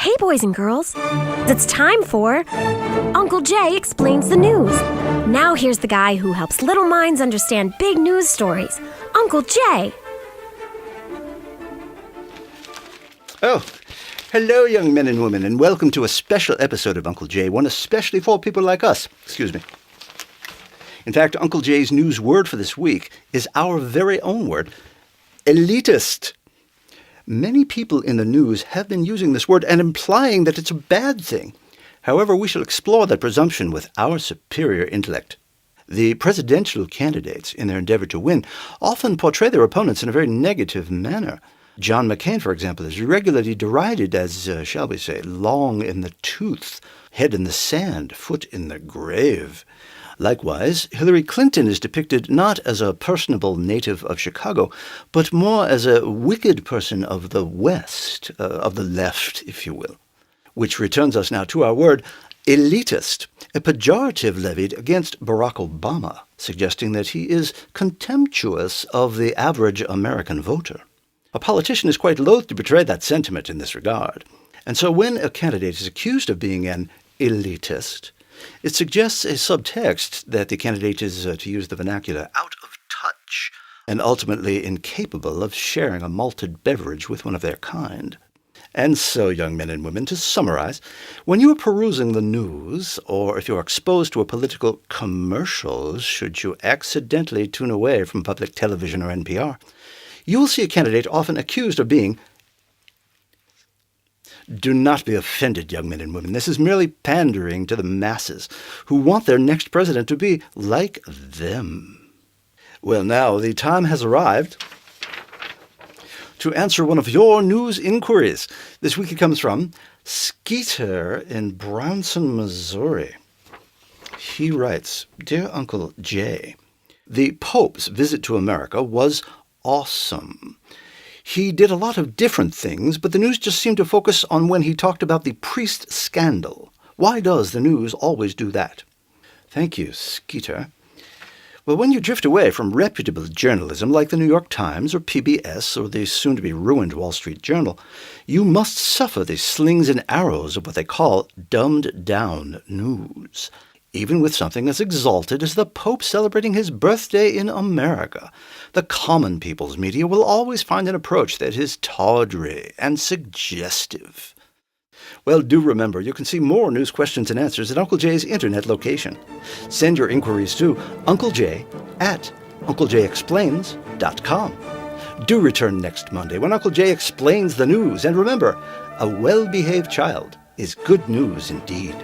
Hey, boys and girls. It's time for Uncle Jay Explains the News. Now here's the guy who helps little minds understand big news stories, Uncle Jay. Oh, hello, young men and women, and welcome to a special episode of Uncle Jay, one especially for people like us. Excuse me. In fact, Uncle Jay's news word for this week is our very own word, elitist. Many people in the news have been using this word and implying that it's a bad thing. However, we shall explore that presumption with our superior intellect. The presidential candidates, in their endeavor to win, often portray their opponents in a very negative manner. John McCain, for example, is regularly derided as, shall we say, long in the tooth, head in the sand, foot in the grave. Likewise, Hillary Clinton is depicted not as a personable native of Chicago, but more as a wicked person of the West, of the left, if you will. Which returns us now to our word, elitist, a pejorative levied against Barack Obama, suggesting that he is contemptuous of the average American voter. A politician is quite loath to betray that sentiment in this regard. And so when a candidate is accused of being an elitist, it suggests a subtext that the candidate is, to use the vernacular, out of touch and ultimately incapable of sharing a malted beverage with one of their kind. And so, young men and women, to summarize, when you are perusing the news, or if you are exposed to a political commercial, should you accidentally tune away from public television or NPR, you will see a candidate often accused of being. Do not be offended, young men and women. This is merely pandering to the masses who want their next president to be like them. Well, now the time has arrived to answer one of your news inquiries. This week it comes from Skeeter in Brownson, Missouri. He writes, Dear Uncle Jay, the Pope's visit to America was awesome. He did a lot of different things, but the news just seemed to focus on when he talked about the priest scandal. Why does the news always do that? Thank you, Skeeter. Well, when you drift away from reputable journalism like the New York Times or PBS or the soon-to-be-ruined Wall Street Journal, you must suffer the slings and arrows of what they call dumbed-down news. Even with something as exalted as the Pope celebrating his birthday in America, the common people's media will always find an approach that is tawdry and suggestive. Well, do remember, you can see more news questions and answers at Uncle Jay's internet location. Send your inquiries to UncleJ@UncleJexplains.com. Do return next Monday when Uncle Jay explains the news. And remember, a well-behaved child is good news indeed.